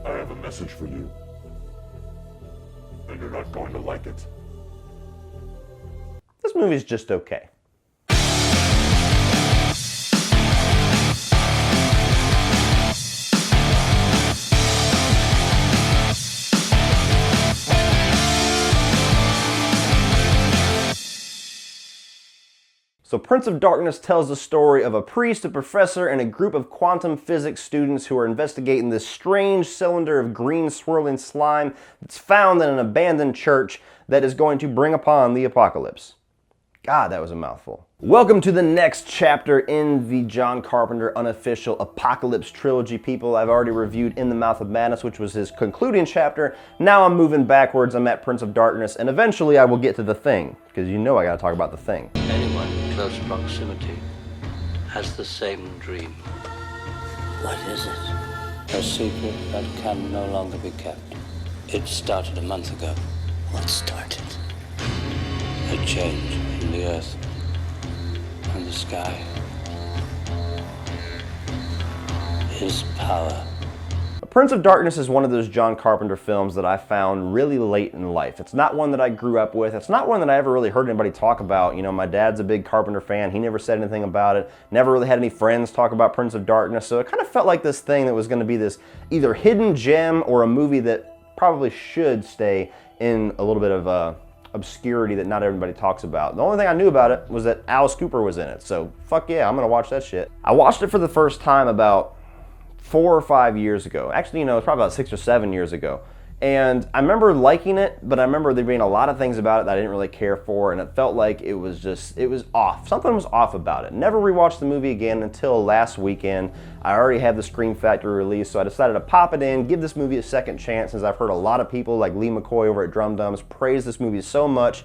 I have a message for you. And you're not going to like it. This movie's just okay. So Prince of Darkness tells the story of a priest, a professor, and a group of quantum physics students who are investigating this strange cylinder of green swirling slime that's found in an abandoned church that is going to bring upon the apocalypse. God, that was a mouthful. Welcome to the next chapter in the John Carpenter unofficial Apocalypse trilogy, people. I've already reviewed In the Mouth of Madness, which was his concluding chapter. Now I'm moving backwards. I'm at Prince of Darkness, and eventually I will get to The Thing, because you know I gotta talk about The Thing. Anyone in close proximity has the same dream. What is it? A secret that can no longer be kept. It started a month ago. What started? A change in the earth and the sky. His power. Prince of Darkness is one of those John Carpenter films that I found really late in life. It's not one that I grew up with. It's not one that I ever really heard anybody talk about. You know, my dad's a big Carpenter fan. He never said anything about it. Never really had any friends talk about Prince of Darkness. So it kind of felt like this thing that was going to be this either hidden gem or a movie that probably should stay in a little bit of obscurity that not everybody talks about. The only thing I knew about it was that Alice Cooper was in it. So fuck yeah, I'm gonna watch that shit. I watched it for the first time about 4 or 5 years ago. Actually, you know, it's probably about 6 or 7 years ago. And I remember liking it, but I remember there being a lot of things about it that I didn't really care for, and it felt like it was off. Something was off about it. Never rewatched the movie again until last weekend. I already had the Scream Factory release, so I decided to pop it in, give this movie a second chance, since I've heard a lot of people like Lee McCoy over at Drum Dums praise this movie so much.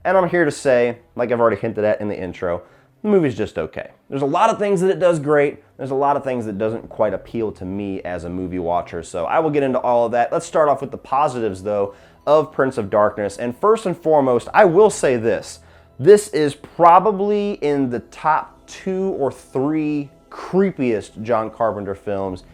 And I'm here to say, like I've already hinted at in the intro, the movie's just okay. There's a lot of things that it does great. There's a lot of things that doesn't quite appeal to me as a movie watcher, so I will get into all of that. Let's start off with the positives, though, of Prince of Darkness. And first and foremost, I will say this. This is probably in the top 2 or 3 creepiest John Carpenter films.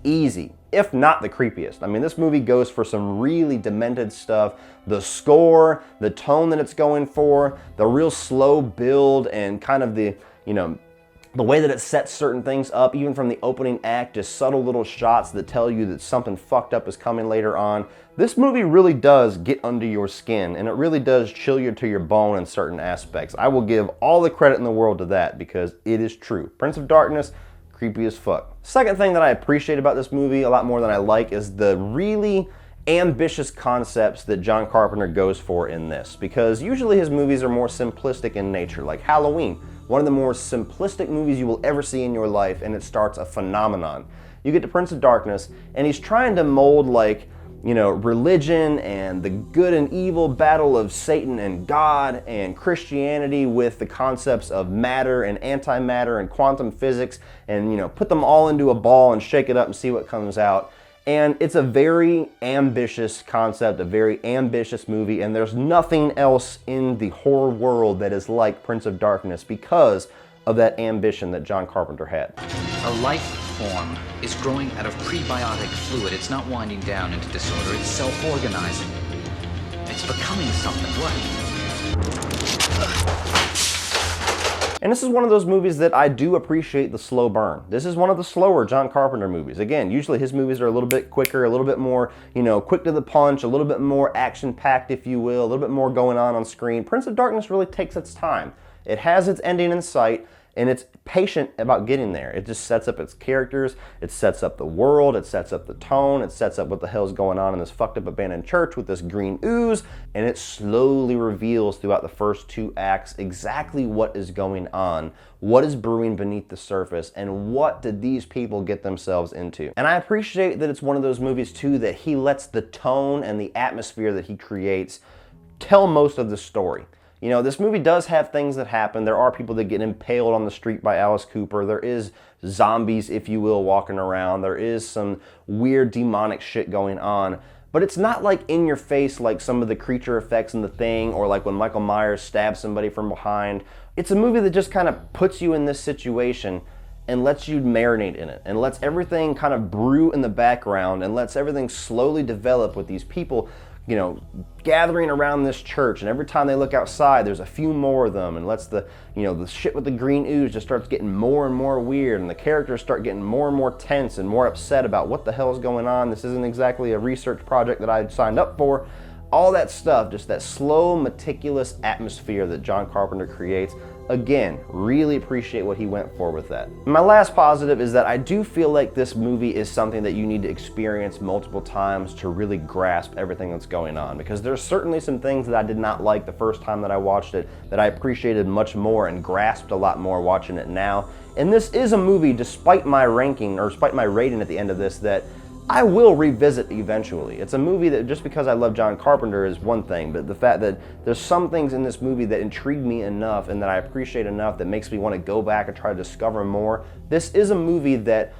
Easy, if not the creepiest. I mean, this movie goes for some really demented stuff. The score, the tone that it's going for, the real slow build, and kind of the, you know, the way that it sets certain things up, even from the opening act, just subtle little shots that tell you that something fucked up is coming later on. This movie really does get under your skin, and it really does chill you to your bone in certain aspects. I will give all the credit in the world to that, because it is true. Prince of Darkness, creepy as fuck. Second thing that I appreciate about this movie a lot more than I like is the really ambitious concepts that John Carpenter goes for in this, because usually his movies are more simplistic in nature, like Halloween, one of the more simplistic movies you will ever see in your life, and it starts a phenomenon. You get to Prince of Darkness, and he's trying to mold, like, you know, religion and the good and evil battle of Satan and God and Christianity with the concepts of matter and antimatter and quantum physics, and, you know, put them all into a ball and shake it up and see what comes out. And it's a very ambitious concept, a very ambitious movie, and there's nothing else in the horror world that is like Prince of Darkness because of that ambition that John Carpenter had. A life form is growing out of prebiotic fluid. It's not winding down into disorder, it's self-organizing. It's becoming something. What? And this is one of those movies that I do appreciate the slow burn. This is one of the slower John Carpenter movies. Again, usually his movies are a little bit quicker, a little bit more, you know, quick to the punch, a little bit more action-packed, if you will, a little bit more going on screen. Prince of Darkness really takes its time. It has its ending in sight, and it's patient about getting there. It just sets up its characters, it sets up the world, it sets up the tone, it sets up what the hell's going on in this fucked up abandoned church with this green ooze, and it slowly reveals throughout the first 2 acts exactly what is going on, what is brewing beneath the surface, and what did these people get themselves into. And I appreciate that it's one of those movies too that he lets the tone and the atmosphere that he creates tell most of the story. You know, this movie does have things that happen. There are people that get impaled on the street by Alice Cooper. There is zombies, if you will, walking around. There is some weird demonic shit going on. But it's not like in your face like some of the creature effects in The Thing, or like when Michael Myers stabs somebody from behind. It's a movie that just kind of puts you in this situation and lets you marinate in it and lets everything kind of brew in the background and lets everything slowly develop with these people, you know, gathering around this church, and every time they look outside there's a few more of them, and lets the, you know, the shit with the green ooze just starts getting more and more weird, and the characters start getting more and more tense and more upset about what the hell is going on. This isn't exactly a research project that I signed up for. All that stuff, just that slow, meticulous atmosphere that John Carpenter creates. Again, really appreciate what he went for with that. My last positive is that I do feel like this movie is something that you need to experience multiple times to really grasp everything that's going on, because there's certainly some things that I did not like the first time that I watched it that I appreciated much more and grasped a lot more watching it now. And this is a movie, despite my ranking, or despite my rating at the end of this, that I will revisit eventually. It's a movie that, just because I love John Carpenter is one thing, but the fact that there's some things in this movie that intrigue me enough and that I appreciate enough that makes me want to go back and try to discover more. This is a movie that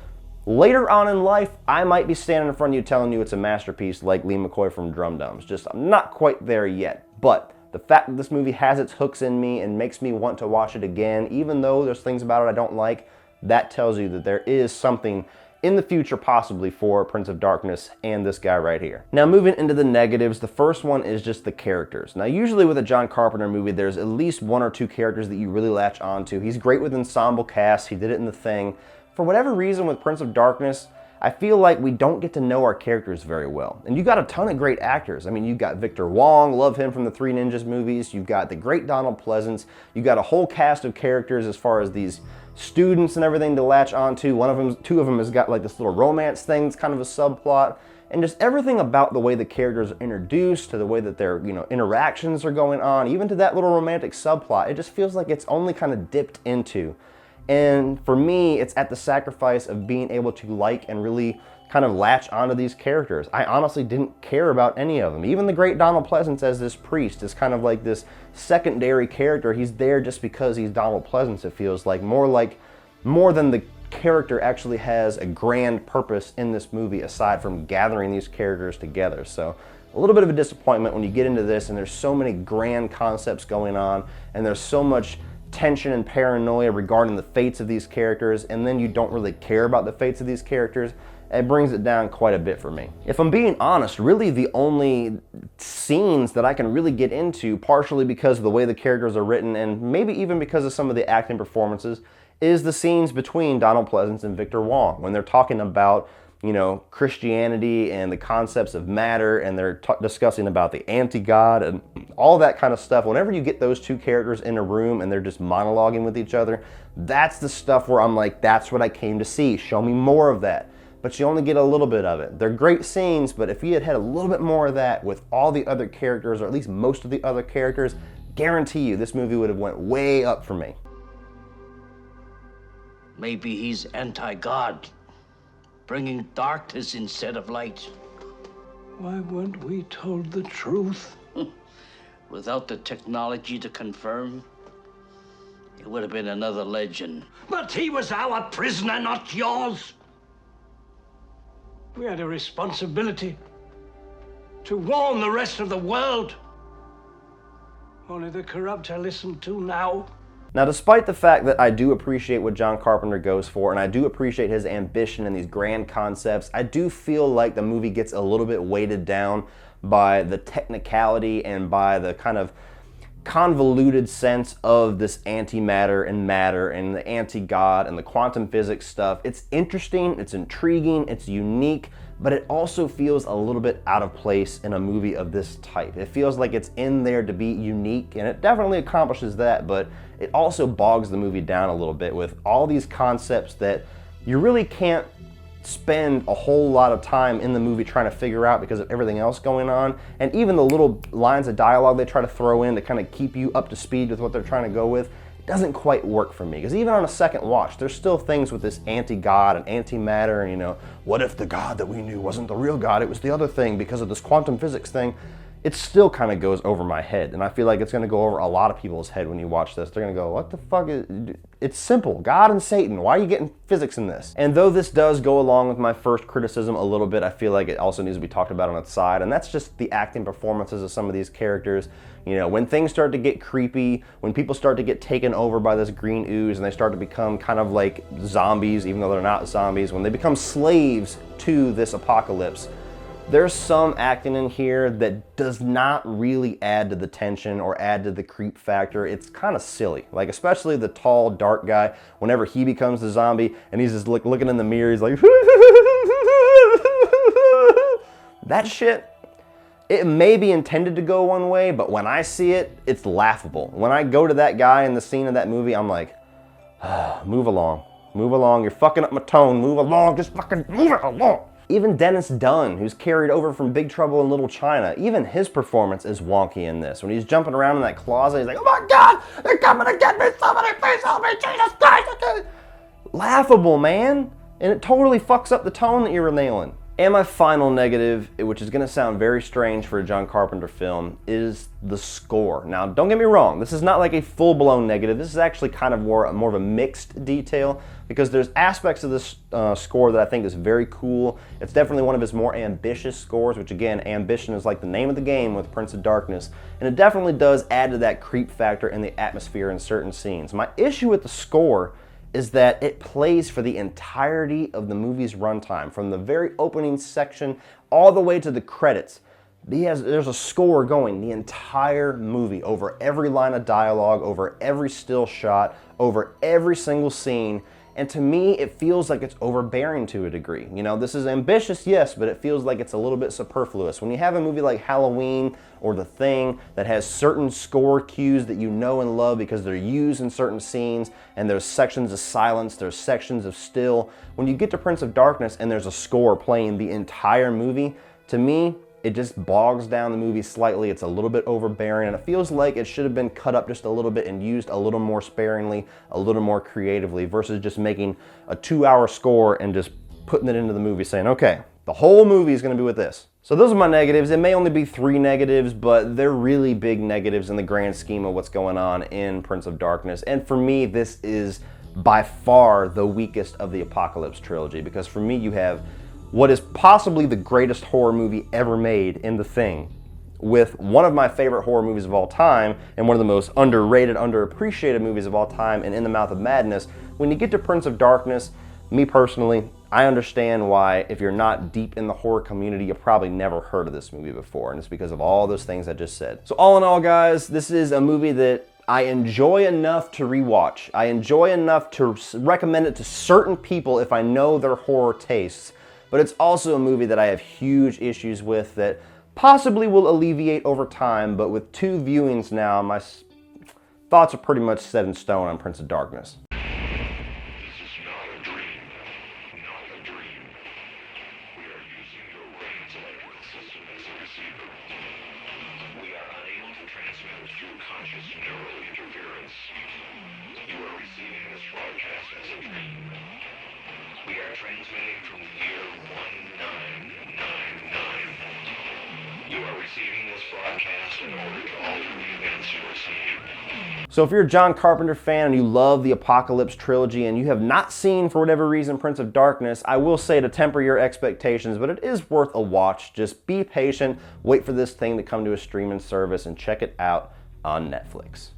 later on in life, I might be standing in front of you telling you it's a masterpiece like Lee McCoy from Drum Dums. Just, I'm not quite there yet, but the fact that this movie has its hooks in me and makes me want to watch it again, even though there's things about it I don't like, that tells you that there is something in the future possibly for Prince of Darkness and this guy right here. Now moving into the negatives, the first one is just the characters. Now usually with a John Carpenter movie, there's at least one or two characters that you really latch onto. He's great with ensemble casts, he did it in The Thing. For whatever reason with Prince of Darkness, I feel like we don't get to know our characters very well. And you got a ton of great actors. I mean, you got Victor Wong, love him from the Three Ninjas movies. You've got the great Donald Pleasance. You got a whole cast of characters as far as these students and everything to latch onto. Two of them has got like this little romance thing. It's kind of a subplot. And just everything about the way the characters are introduced, to the way that their, you know, interactions are going on, even to that little romantic subplot, it just feels like it's only kind of dipped into. And for me, it's at the sacrifice of being able to like and really kind of latch onto these characters. I honestly didn't care about any of them. Even the great Donald Pleasance as this priest is kind of like this secondary character. He's there just because he's Donald Pleasance, it feels like. More than the character actually has a grand purpose in this movie aside from gathering these characters together. So a little bit of a disappointment when you get into this and there's so many grand concepts going on and there's so much tension and paranoia regarding the fates of these characters, and then you don't really care about the fates of these characters. It brings it down quite a bit for me. If I'm being honest, really the only scenes that I can really get into, partially because of the way the characters are written and maybe even because of some of the acting performances, is the scenes between Donald Pleasance and Victor Wong when they're talking about, you know, Christianity and the concepts of matter, and they're discussing about the anti-God and all that kind of stuff. Whenever you get those two characters in a room and they're just monologuing with each other, that's the stuff where I'm like, that's what I came to see. Show me more of that. But you only get a little bit of it. They're great scenes, but if you had had a little bit more of that with all the other characters, or at least most of the other characters, guarantee you this movie would have went way up for me. Maybe he's anti-God, bringing darkness instead of light. Why weren't we told the truth? Without the technology to confirm, it would have been another legend. But he was our prisoner, not yours. We had a responsibility to warn the rest of the world. Only the corrupt are listened to now. Now, despite the fact that I do appreciate what John Carpenter goes for, and I do appreciate his ambition and these grand concepts, I do feel like the movie gets a little bit weighted down by the technicality and by the kind of convoluted sense of this antimatter and matter and the anti-God and the quantum physics stuff. It's interesting, it's intriguing, it's unique, but it also feels a little bit out of place in a movie of this type. It feels like it's in there to be unique, and it definitely accomplishes that, but it also bogs the movie down a little bit with all these concepts that you really can't spend a whole lot of time in the movie trying to figure out because of everything else going on. And even the little lines of dialogue they try to throw in to kind of keep you up to speed with what they're trying to go with, it doesn't quite work for me. Because even on a second watch, there's still things with this anti-God and anti-matter, and, you know, what if the God that we knew wasn't the real God, it was the other thing because of this quantum physics thing. it still kind of goes over my head. And I feel like it's going to go over a lot of people's head when you watch this. They're going to go, what the fuck is... It's simple. God and Satan. Why are you getting physics in this? And though this does go along with my first criticism a little bit, I feel like it also needs to be talked about on its side. And that's just the acting performances of some of these characters. You know, when things start to get creepy, when people start to get taken over by this green ooze and they start to become kind of like zombies, even though they're not zombies, when they become slaves to this apocalypse, there's some acting in here that does not really add to the tension or add to the creep factor. It's kind of silly. Like, especially the tall, dark guy, whenever he becomes the zombie and he's just looking in the mirror, he's like, that shit, it may be intended to go one way, but when I see it, it's laughable. When I go to that guy in the scene of that movie, I'm like, move along. Move along. You're fucking up my tone. Move along. Just fucking move it along. Even Dennis Dunn, who's carried over from Big Trouble in Little China, even his performance is wonky in this. When he's jumping around in that closet, he's like, oh my God, they're coming to get me, somebody please help me, Jesus Christ. Laughable, man. And it totally fucks up the tone that you were nailing. And my final negative, which is gonna sound very strange for a John Carpenter film, is the score. Now, don't get me wrong, this is not like a full-blown negative. This is actually kind of more of a mixed detail, because there's aspects of this score that I think is very cool. It's definitely one of his more ambitious scores, which again, ambition is like the name of the game with Prince of Darkness, and it definitely does add to that creep factor and the atmosphere in certain scenes. My issue with the score is that it plays for the entirety of the movie's runtime, from the very opening section all the way to the credits. There's a score going the entire movie, over every line of dialogue, over every still shot, over every single scene. And to me, it feels like it's overbearing to a degree. You know, this is ambitious, yes, but it feels like it's a little bit superfluous. When you have a movie like Halloween or The Thing that has certain score cues that you know and love because they're used in certain scenes, and there's sections of silence, there's sections of still. When you get to Prince of Darkness and there's a score playing the entire movie, to me, it just bogs down the movie slightly. It's a little bit overbearing, and it feels like it should have been cut up just a little bit and used a little more sparingly, a little more creatively, versus just making a 2-hour score and just putting it into the movie saying, okay, the whole movie is gonna be with this. So those are my negatives. It may only be 3 negatives, but they're really big negatives in the grand scheme of what's going on in Prince of Darkness. And for me, this is by far the weakest of the Apocalypse trilogy, because for me, you have what is possibly the greatest horror movie ever made in The Thing, with one of my favorite horror movies of all time, and one of the most underrated, underappreciated movies of all time, and In the Mouth of Madness. When you get to Prince of Darkness, me personally, I understand why, if you're not deep in the horror community, you've probably never heard of this movie before, and it's because of all those things I just said. So all in all, guys, this is a movie that I enjoy enough to rewatch. I enjoy enough to recommend it to certain people if I know their horror tastes. But it's also a movie that I have huge issues with that possibly will alleviate over time, but with 2 viewings now, my thoughts are pretty much set in stone on Prince of Darkness. This is not a dream. Not a dream. We are using your brain's electrical system as a receiver. We are unable to transmit through conscious neural interference. You are receiving this broadcast as a dream. We are transmitting from the year 1999. You are receiving this broadcast in order to alter the events you are seeing. So if you're a John Carpenter fan and you love the Apocalypse trilogy and you have not seen, for whatever reason, Prince of Darkness, I will say to temper your expectations, but it is worth a watch. Just be patient, wait for this thing to come to a streaming service, and check it out on Netflix.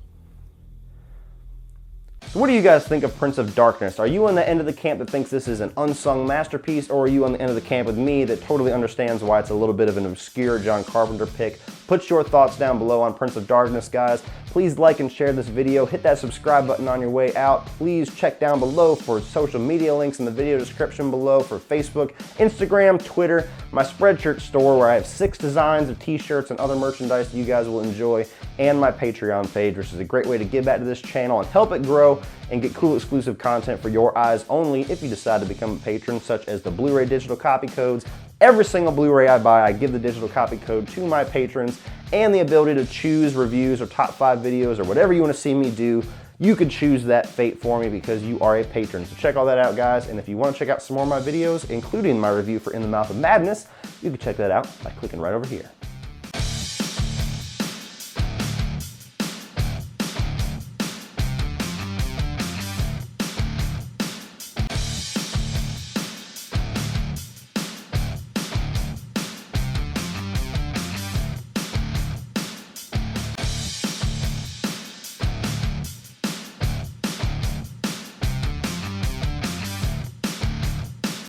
So what do you guys think of Prince of Darkness? Are you on the end of the camp that thinks this is an unsung masterpiece, or are you on the end of the camp with me that totally understands why it's a little bit of an obscure John Carpenter pick? Put your thoughts down below on Prince of Darkness, guys. Please like and share this video. Hit that subscribe button on your way out. Please check down below for social media links in the video description below for Facebook, Instagram, Twitter, my Spreadshirt store where I have 6 designs of t-shirts and other merchandise that you guys will enjoy, and my Patreon page, which is a great way to give back to this channel and help it grow and get cool exclusive content for your eyes only if you decide to become a patron, such as the Blu-ray digital copy codes. Every single Blu-ray I buy, I give the digital copy code to my patrons, and the ability to choose reviews or top 5 videos or whatever you want to see me do. You could choose that fate for me because you are a patron. So check all that out, guys. And if you want to check out some more of my videos, including my review for In the Mouth of Madness, you can check that out by clicking right over here.